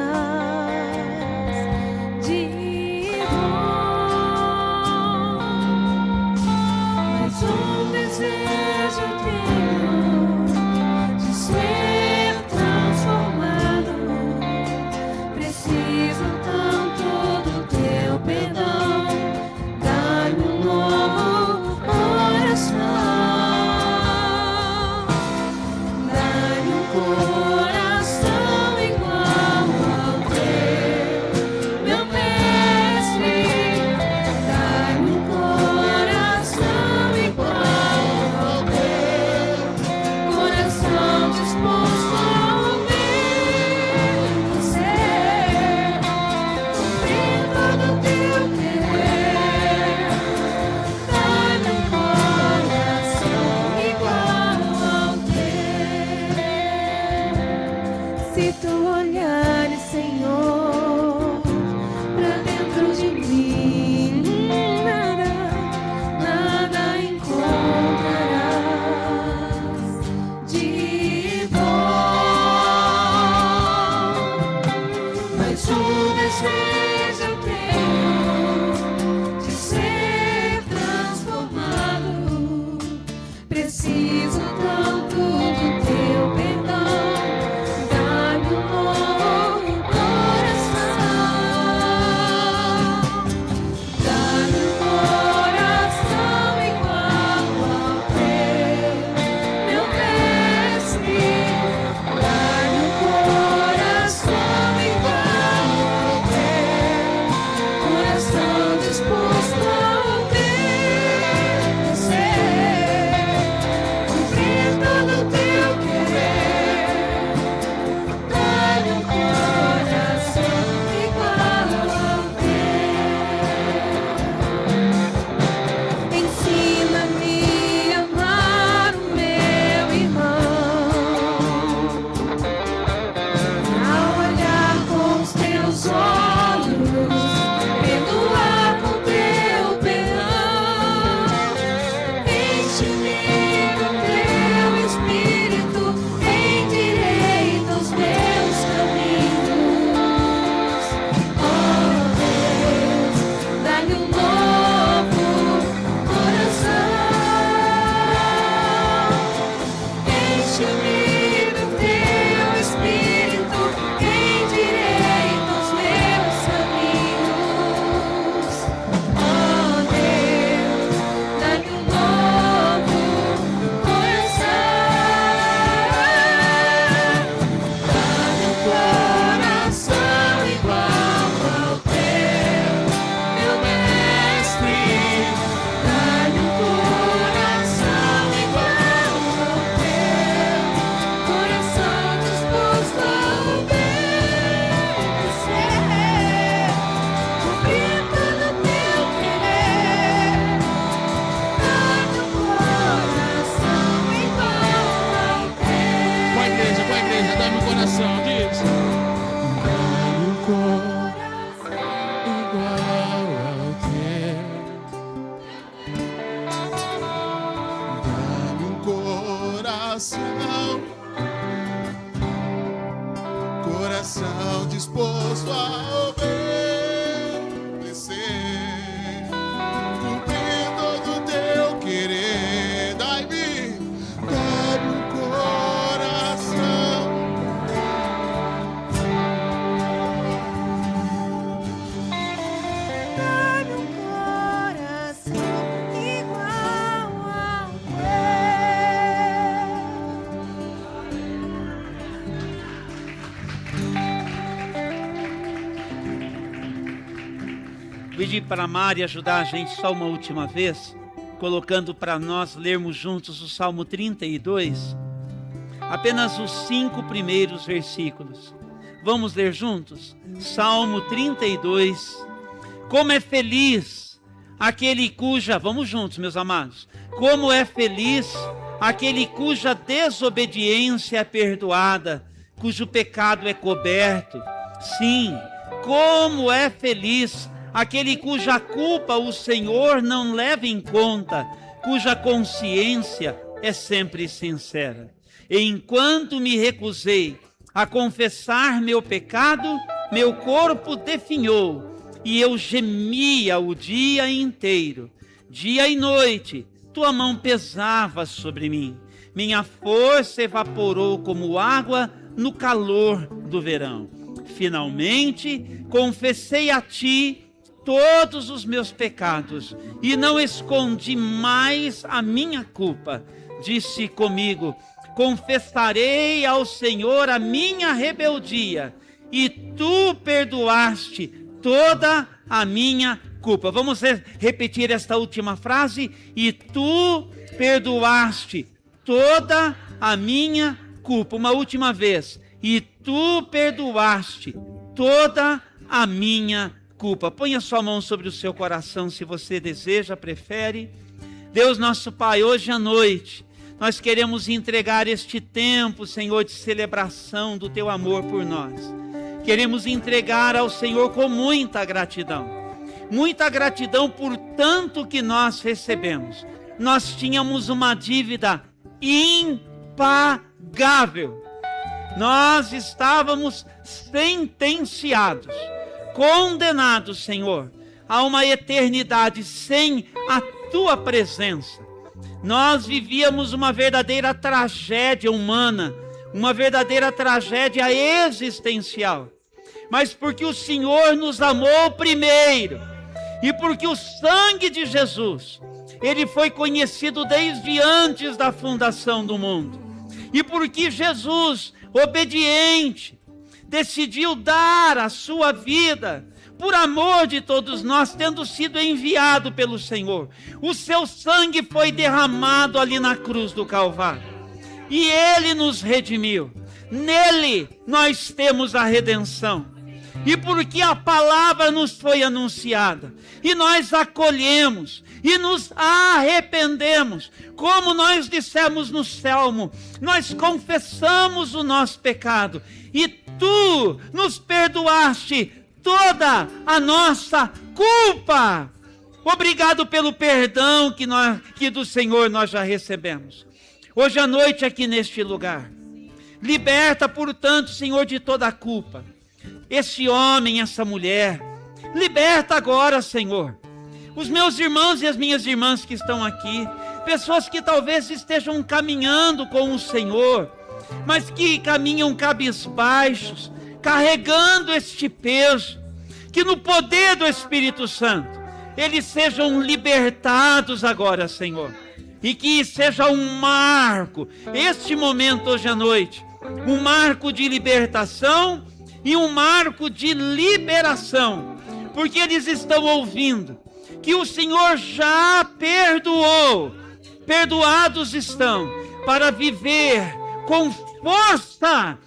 pedir para a Mari ajudar a gente só uma última vez, colocando para nós lermos juntos o Salmo 32, apenas os 5 primeiros versículos. Vamos ler juntos? Salmo 32. Como é feliz aquele cuja... Vamos juntos, meus amados. Como é feliz aquele cuja desobediência é perdoada, cujo pecado é coberto. Sim, como é feliz aquele cuja culpa o Senhor não leva em conta, cuja consciência é sempre sincera. E enquanto me recusei a confessar meu pecado, meu corpo definhou, e eu gemia o dia inteiro. Dia e noite, tua mão pesava sobre mim. Minha força evaporou como água no calor do verão. Finalmente, confessei a ti todos os meus pecados e não escondi mais a minha culpa. Disse comigo: confessarei ao Senhor a minha rebeldia, e tu perdoaste toda a minha culpa. Vamos repetir esta última frase: e tu perdoaste toda a minha culpa. Uma última vez: e tu perdoaste toda a minha culpa. Ponha sua mão sobre o seu coração se você deseja, prefere. Deus nosso Pai, hoje à noite nós queremos entregar este tempo, Senhor, de celebração do teu amor por nós. Queremos entregar ao Senhor com muita gratidão por tanto que nós recebemos. Nós tínhamos uma dívida impagável. Nós estávamos sentenciados, condenados, Senhor, a uma eternidade sem a tua presença. Nós vivíamos uma verdadeira tragédia humana, uma verdadeira tragédia existencial. Mas porque o Senhor nos amou primeiro, e porque o sangue de Jesus, ele foi conhecido desde antes da fundação do mundo, e porque Jesus, obediente, decidiu dar a sua vida por amor de todos nós, tendo sido enviado pelo Senhor. O seu sangue foi derramado ali na cruz do Calvário, e ele nos redimiu. Nele nós temos a redenção. E porque a palavra nos foi anunciada, e nós acolhemos, e nos arrependemos, como nós dissemos no Salmo, nós confessamos o nosso pecado, e tu nos perdoaste toda a nossa culpa. Obrigado pelo perdão que do Senhor nós já recebemos. Hoje à noite aqui neste lugar, liberta, portanto, Senhor, de toda a culpa esse homem, essa mulher. Liberta agora, Senhor, os meus irmãos e as minhas irmãs que estão aqui, pessoas que talvez estejam caminhando com o Senhor, mas que caminham cabisbaixos, carregando este peso. Que no poder do Espírito Santo eles sejam libertados agora, Senhor, e que seja um marco, este momento hoje à noite, um marco de libertação e um marco de liberação, porque eles estão ouvindo que o Senhor já perdoou, perdoados estão, para viver com força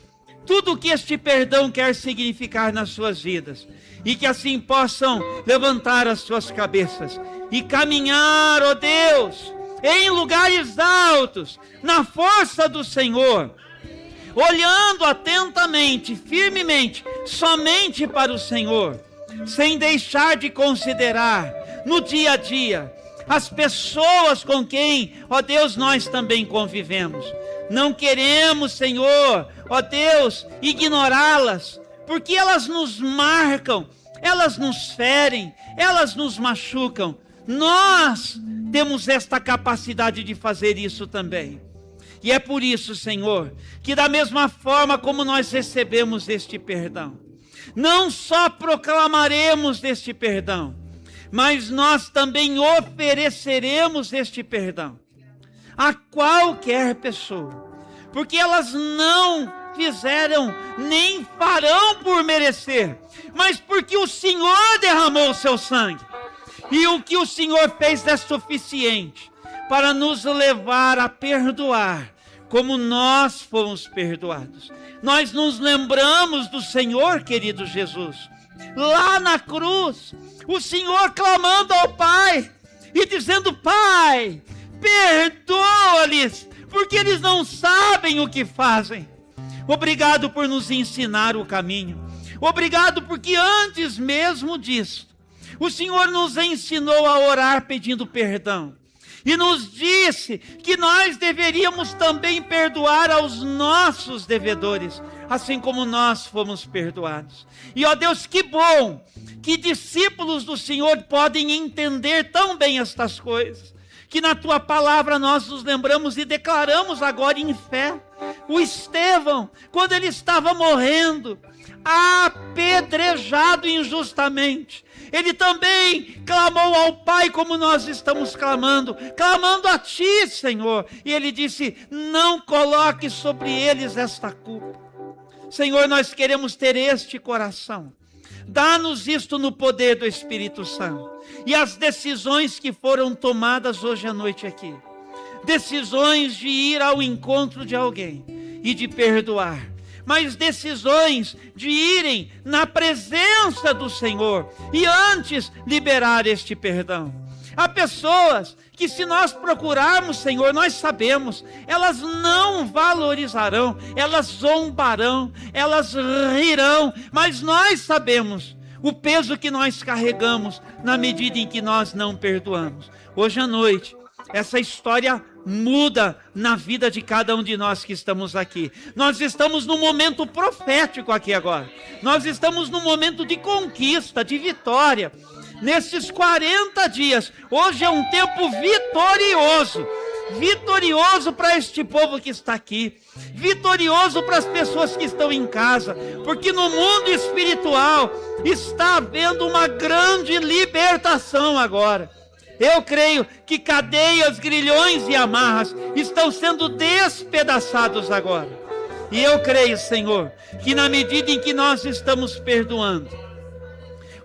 tudo o que este perdão quer significar nas suas vidas, e que assim possam levantar as suas cabeças e caminhar, ó Deus, em lugares altos, na força do Senhor, olhando atentamente, firmemente, somente para o Senhor, sem deixar de considerar no dia a dia as pessoas com quem, ó Deus, nós também convivemos. Não queremos, Senhor, ó Deus, ignorá-las, porque elas nos marcam, elas nos ferem, elas nos machucam. Nós temos esta capacidade de fazer isso também. E é por isso, Senhor, que da mesma forma como nós recebemos este perdão, não só proclamaremos este perdão, mas nós também ofereceremos este perdão a qualquer pessoa, porque elas não fizeram nem farão por merecer, mas porque o Senhor derramou o seu sangue, E o que o Senhor fez é suficiente para nos levar a perdoar, como nós fomos perdoados. Nós nos lembramos do Senhor, querido Jesus, lá na cruz, o Senhor clamando ao Pai e dizendo: Pai, perdoa-lhes, porque eles não sabem o que fazem. Obrigado por nos ensinar o caminho. Obrigado porque antes mesmo disso, o Senhor nos ensinou a orar pedindo perdão. E nos disse que nós deveríamos também perdoar aos nossos devedores, assim como nós fomos perdoados. E ó Deus, que bom que discípulos do Senhor podem entender tão bem estas coisas, que na tua palavra nós nos lembramos e declaramos agora em fé. O Estevão, quando ele estava morrendo, apedrejado injustamente, ele também clamou ao Pai como nós estamos clamando a Ti, Senhor. E ele disse: não coloque sobre eles esta culpa. Senhor, nós queremos ter este coração. Dá-nos isto no poder do Espírito Santo. E as decisões que foram tomadas hoje à noite aqui, decisões de ir ao encontro de alguém e de perdoar, mas decisões de irem na presença do Senhor e antes liberar este perdão. Há pessoas que, se nós procurarmos, Senhor, nós sabemos, elas não valorizarão, elas zombarão, elas rirão, mas nós sabemos o peso que nós carregamos na medida em que nós não perdoamos. Hoje à noite, essa história muda na vida de cada um de nós que estamos aqui. Nós estamos num momento profético aqui agora. Nós estamos num momento de conquista, de vitória. Nesses 40 dias, hoje é um tempo vitorioso. Vitorioso para este povo que está aqui. Vitorioso para as pessoas que estão em casa. Porque no mundo espiritual está havendo uma grande libertação agora. Eu creio que cadeias, grilhões e amarras estão sendo despedaçados agora. E eu creio, Senhor, que na medida em que nós estamos perdoando,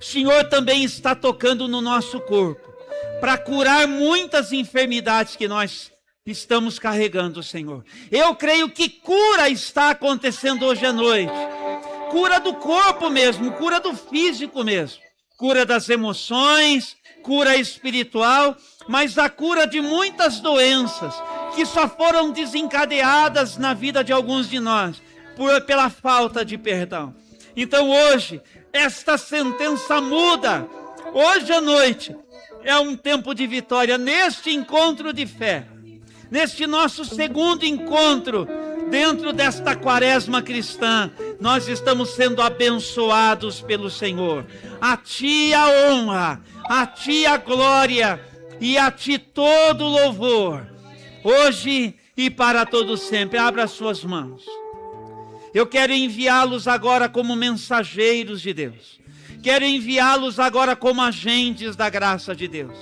o Senhor também está tocando no nosso corpo, para curar muitas enfermidades que nós estamos carregando, Senhor. Eu creio que cura está acontecendo hoje à noite. Cura do corpo mesmo, cura do físico mesmo. Cura das emoções, cura espiritual, mas a cura de muitas doenças que só foram desencadeadas na vida de alguns de nós pela falta de perdão. Então hoje, esta sentença muda. Hoje à noite é um tempo de vitória. Neste encontro de fé, neste nosso segundo encontro dentro desta quaresma cristã, nós estamos sendo abençoados pelo Senhor. A Ti a honra, a Ti a glória e a Ti todo o louvor, hoje e para todo sempre. Abra as suas mãos. Eu quero enviá-los agora como mensageiros de Deus. Quero enviá-los agora como agentes da graça de Deus.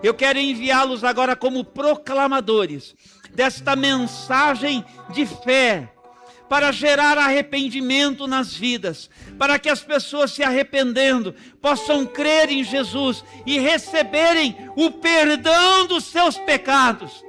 Eu quero enviá-los agora como proclamadores desta mensagem de fé, para gerar arrependimento nas vidas, para que as pessoas, se arrependendo, possam crer em Jesus e receberem o perdão dos seus pecados.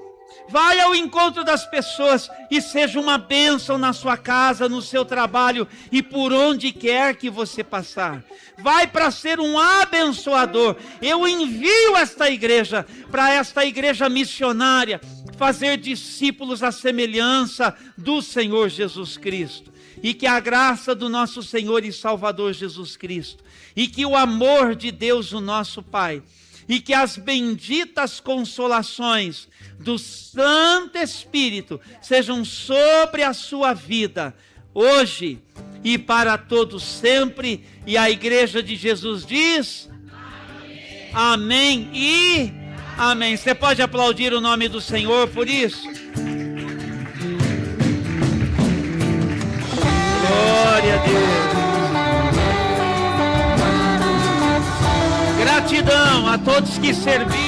Vai ao encontro das pessoas e seja uma bênção na sua casa, no seu trabalho e por onde quer que você passar. Vai para ser um abençoador. Eu envio esta igreja para esta igreja missionária, fazer discípulos à semelhança do Senhor Jesus Cristo. E que a graça do nosso Senhor e Salvador Jesus Cristo, e que o amor de Deus, o nosso Pai, e que as benditas consolações do Santo Espírito sejam sobre a sua vida, hoje e para todos sempre. E a igreja de Jesus diz: amém e amém. Você pode aplaudir o nome do Senhor por isso? Glória a Deus. Gratidão a todos que serviram.